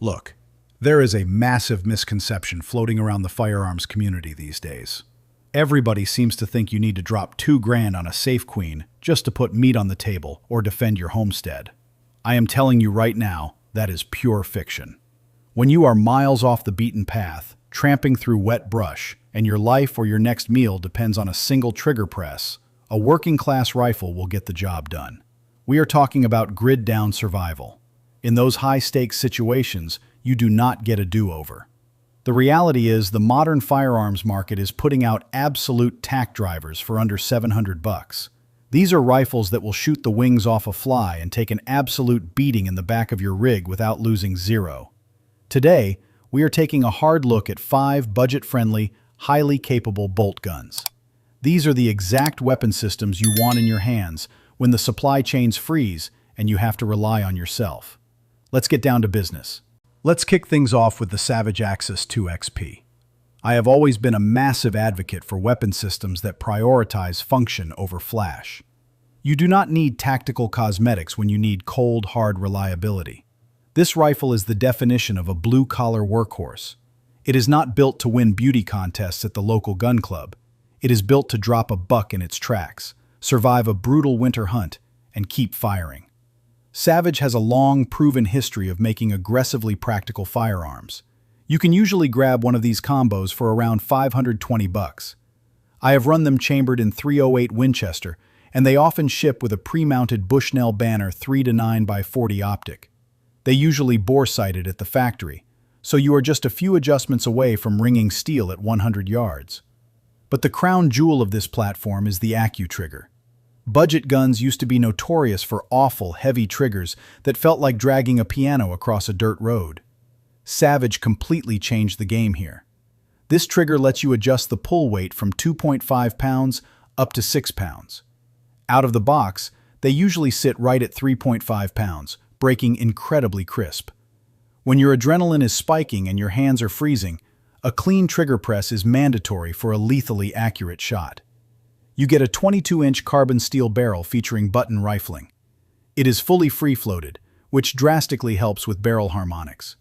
Look, there is a massive misconception floating around the firearms community these days. Everybody seems to think you need to drop $2,000 on a safe queen just to put meat on the table or defend your homestead. I am telling you right now, that is pure fiction. When you are miles off the beaten path, tramping through wet brush, and your life or your next meal depends on a single trigger press, a working-class rifle will get the job done. We are talking about grid-down survival. In those high-stakes situations, you do not get a do-over. The reality is the modern firearms market is putting out absolute tack drivers for under $700. These are rifles that will shoot the wings off a fly and take an absolute beating in the back of your rig without losing zero. Today, we are taking a hard look at 5 budget-friendly, highly capable bolt guns. These are the exact weapon systems you want in your hands when the supply chains freeze and you have to rely on yourself. Let's get down to business. Let's kick things off with the Savage Axis 2XP. I have always been a massive advocate for weapon systems that prioritize function over flash. You do not need tactical cosmetics when you need cold, hard reliability. This rifle is the definition of a blue-collar workhorse. It is not built to win beauty contests at the local gun club. It is built to drop a buck in its tracks, survive a brutal winter hunt, and keep firing. Savage has a long, proven history of making aggressively practical firearms. You can usually grab one of these combos for around $520. I have run them chambered in .308 Winchester, and they often ship with a pre-mounted Bushnell Banner 3-9x40 optic. They usually bore-sighted at the factory, so you are just a few adjustments away from ringing steel at 100 yards. But the crown jewel of this platform is the AccuTrigger. Budget guns used to be notorious for awful, heavy triggers that felt like dragging a piano across a dirt road. Savage completely changed the game here. This trigger lets you adjust the pull weight from 2.5 pounds up to 6 pounds. Out of the box, they usually sit right at 3.5 pounds, breaking incredibly crisp. When your adrenaline is spiking and your hands are freezing, a clean trigger press is mandatory for a lethally accurate shot. You get a 22-inch carbon steel barrel featuring button rifling. It is fully free-floated, which drastically helps with barrel harmonics.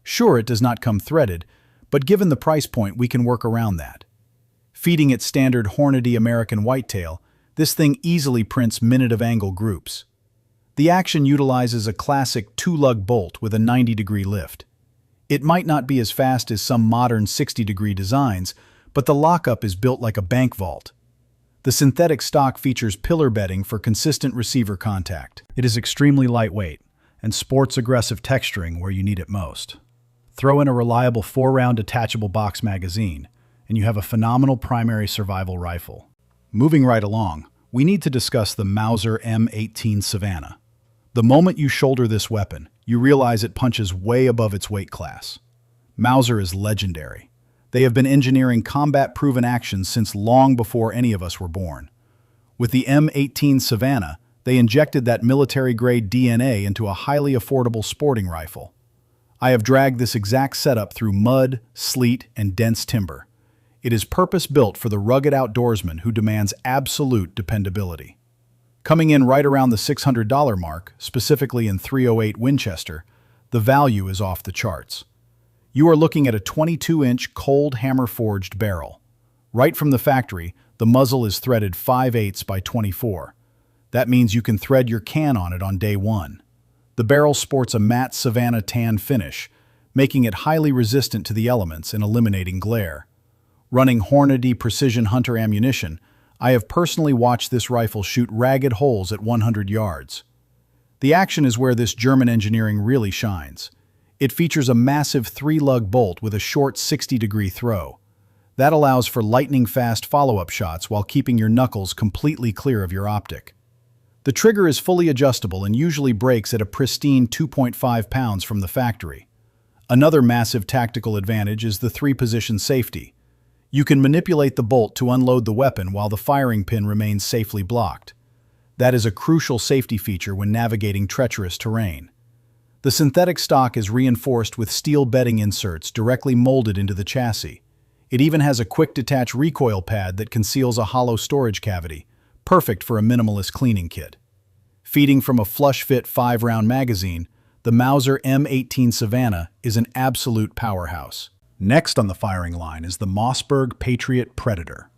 Sure, it does not come threaded, but given the price point, we can work around that. Feeding its standard Hornady American whitetail, this thing easily prints minute-of-angle groups. The action utilizes a classic 2-lug bolt with a 90-degree lift. It might not be as fast as some modern 60-degree designs, but the lockup is built like a bank vault. The synthetic stock features pillar bedding for consistent receiver contact. It is extremely lightweight and sports aggressive texturing where you need it most. Throw in a reliable 4-round detachable box magazine, and you have a phenomenal primary survival rifle. Moving right along, we need to discuss the Mauser M18 Savannah. The moment you shoulder this weapon, you realize it punches way above its weight class. Mauser is legendary. They have been engineering combat-proven actions since long before any of us were born. With the M18 Savannah, they injected that military-grade DNA into a highly affordable sporting rifle. I have dragged this exact setup through mud, sleet, and dense timber. It is purpose-built for the rugged outdoorsman who demands absolute dependability. Coming in right around the $600 mark, specifically in .308 Winchester, the value is off the charts. You are looking at a 22-inch cold hammer-forged barrel. Right from the factory, the muzzle is threaded 5/8 by 24. That means you can thread your can on it on day one. The barrel sports a matte Savannah tan finish, making it highly resistant to the elements and eliminating glare. Running Hornady Precision Hunter ammunition, I have personally watched this rifle shoot ragged holes at 100 yards. The action is where this German engineering really shines. It features a massive 3-lug bolt with a short 60-degree throw. That allows for lightning-fast follow-up shots while keeping your knuckles completely clear of your optic. The trigger is fully adjustable and usually breaks at a pristine 2.5 pounds from the factory. Another massive tactical advantage is the 3-position safety. You can manipulate the bolt to unload the weapon while the firing pin remains safely blocked. That is a crucial safety feature when navigating treacherous terrain. The synthetic stock is reinforced with steel bedding inserts directly molded into the chassis. It even has a quick-detach recoil pad that conceals a hollow storage cavity, perfect for a minimalist cleaning kit. Feeding from a flush-fit 5-round magazine, the Mauser M18 Savannah is an absolute powerhouse. Next on the firing line is the Mossberg Patriot Predator.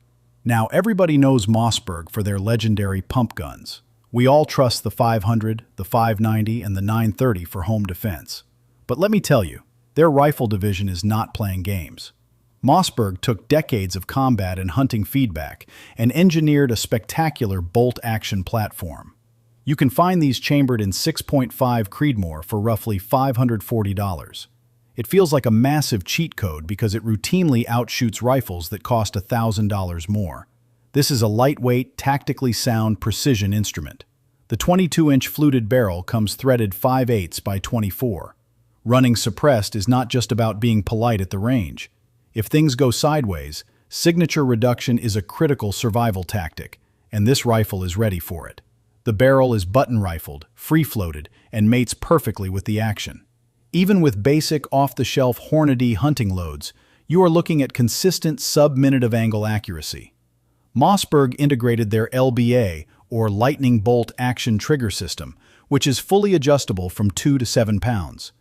Now, everybody knows Mossberg for their legendary pump guns. We all trust the 500, the 590, and the 930 for home defense. But let me tell you, their rifle division is not playing games. Mossberg took decades of combat and hunting feedback and engineered a spectacular bolt-action platform. You can find these chambered in 6.5 Creedmoor for roughly $540. It feels like a massive cheat code because it routinely outshoots rifles that cost $1,000 more. This is a lightweight, tactically sound precision instrument. The 22-inch fluted barrel comes threaded 5/8 by 24. Running suppressed is not just about being polite at the range. If things go sideways, signature reduction is a critical survival tactic, and this rifle is ready for it. The barrel is button-rifled, free-floated, and mates perfectly with the action. Even with basic off-the-shelf Hornady hunting loads, you are looking at consistent sub-minute of angle accuracy. Mossberg integrated their LBA, or lightning bolt action trigger system, which is fully adjustable from 2 to 7 pounds.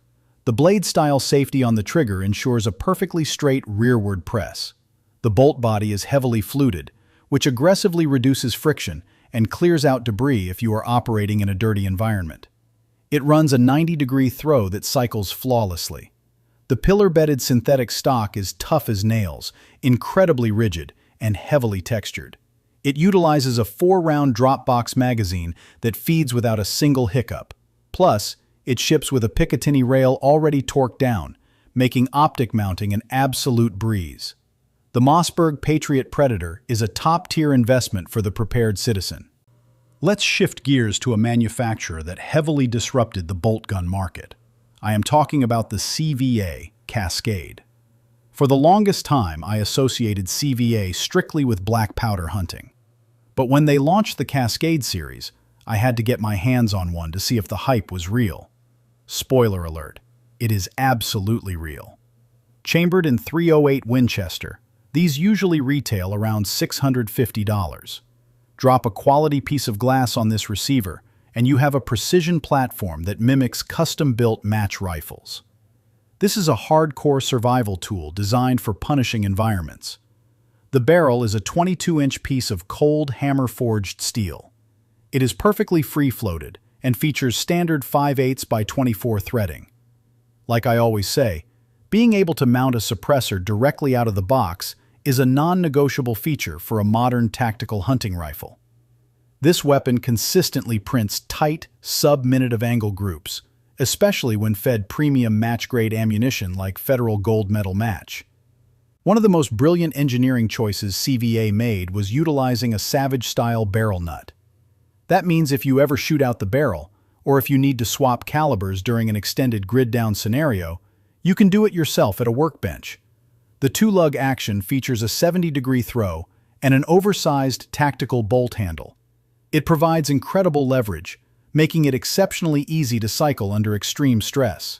The blade-style safety on the trigger ensures a perfectly straight rearward press. The bolt body is heavily fluted, which aggressively reduces friction and clears out debris if you are operating in a dirty environment. It runs a 90-degree throw that cycles flawlessly. The pillar-bedded synthetic stock is tough as nails, incredibly rigid, and heavily textured. It utilizes a 4-round drop-box magazine that feeds without a single hiccup. Plus, it ships with a Picatinny rail already torqued down, making optic mounting an absolute breeze. The Mossberg Patriot Predator is a top-tier investment for the prepared citizen. Let's shift gears to a manufacturer that heavily disrupted the bolt gun market. I am talking about the CVA Cascade. For the longest time, I associated CVA strictly with black powder hunting. But when they launched the Cascade series, I had to get my hands on one to see if the hype was real. Spoiler alert, it is absolutely real. Chambered in .308 Winchester, these usually retail around $650. Drop a quality piece of glass on this receiver, and you have a precision platform that mimics custom-built match rifles. This is a hardcore survival tool designed for punishing environments. The barrel is a 22-inch piece of cold hammer-forged steel. It is perfectly free-floated and features standard 5/8 by 24 threading. Like I always say, being able to mount a suppressor directly out of the box is a non-negotiable feature for a modern tactical hunting rifle. This weapon consistently prints tight, sub-minute of angle groups, especially when fed premium match-grade ammunition like Federal Gold Medal Match. One of the most brilliant engineering choices CVA made was utilizing a Savage-style barrel nut. That means if you ever shoot out the barrel, or if you need to swap calibers during an extended grid-down scenario, you can do it yourself at a workbench. The two-lug action features a 70-degree throw and an oversized tactical bolt handle. It provides incredible leverage, making it exceptionally easy to cycle under extreme stress.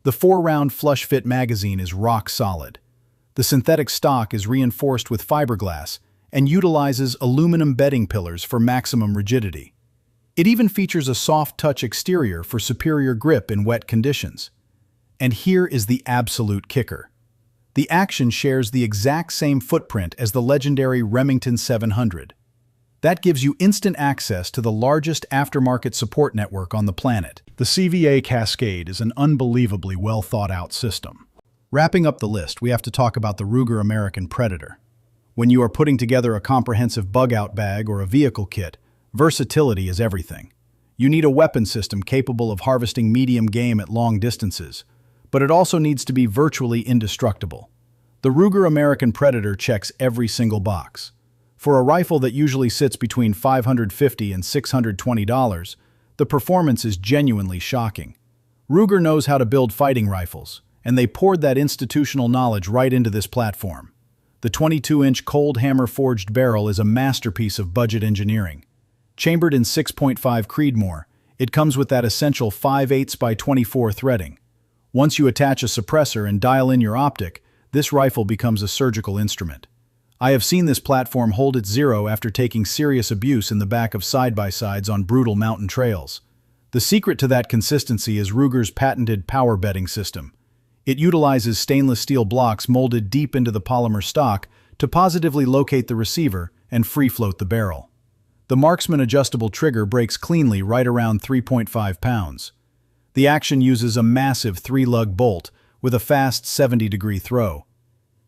The 4-round flush-fit magazine is rock solid. The synthetic stock is reinforced with fiberglass and utilizes aluminum bedding pillars for maximum rigidity. It even features a soft-touch exterior for superior grip in wet conditions. And here is the absolute kicker. The action shares the exact same footprint as the legendary Remington 700. That gives you instant access to the largest aftermarket support network on the planet. The CVA Cascade is an unbelievably well-thought-out system. Wrapping up the list, we have to talk about the Ruger American Predator. When you are putting together a comprehensive bug-out bag or a vehicle kit, versatility is everything. You need a weapon system capable of harvesting medium game at long distances, but it also needs to be virtually indestructible. The Ruger American Predator checks every single box. For a rifle that usually sits between $550 and $620, the performance is genuinely shocking. Ruger knows how to build fighting rifles, and they poured that institutional knowledge right into this platform. The 22-inch cold hammer-forged barrel is a masterpiece of budget engineering. Chambered in 6.5 Creedmoor, it comes with that essential 5/8 by 24 threading. Once you attach a suppressor and dial in your optic, this rifle becomes a surgical instrument. I have seen this platform hold its zero after taking serious abuse in the back of side-by-sides on brutal mountain trails. The secret to that consistency is Ruger's patented power bedding system. It utilizes stainless steel blocks molded deep into the polymer stock to positively locate the receiver and free-float the barrel. The Marksman adjustable trigger breaks cleanly right around 3.5 pounds. The action uses a massive 3-lug bolt with a fast 70-degree throw.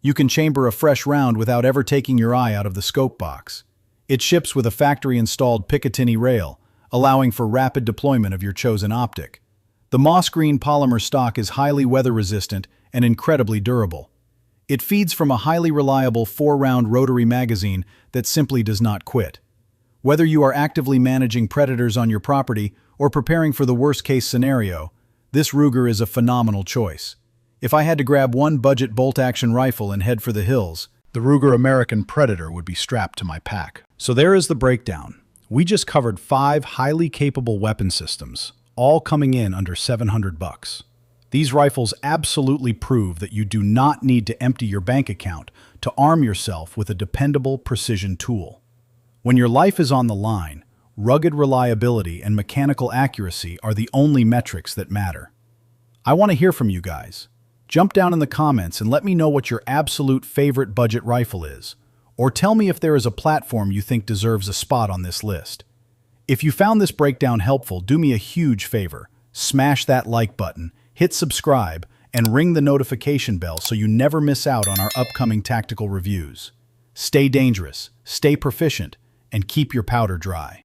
You can chamber a fresh round without ever taking your eye out of the scope box. It ships with a factory-installed Picatinny rail, allowing for rapid deployment of your chosen optic. The moss green polymer stock is highly weather-resistant and incredibly durable. It feeds from a highly reliable 4-round rotary magazine that simply does not quit. Whether you are actively managing predators on your property or preparing for the worst-case scenario, this Ruger is a phenomenal choice. If I had to grab one budget bolt-action rifle and head for the hills, the Ruger American Predator would be strapped to my pack. So there is the breakdown. We just covered 5 highly capable weapon systems, all coming in under $700. These rifles absolutely prove that you do not need to empty your bank account to arm yourself with a dependable precision tool. When your life is on the line, rugged reliability and mechanical accuracy are the only metrics that matter. I want to hear from you guys. Jump down in the comments and let me know what your absolute favorite budget rifle is, or tell me if there is a platform you think deserves a spot on this list. If you found this breakdown helpful, do me a huge favor. Smash that like button, hit subscribe, and ring the notification bell so you never miss out on our upcoming tactical reviews. Stay dangerous, stay proficient, and keep your powder dry.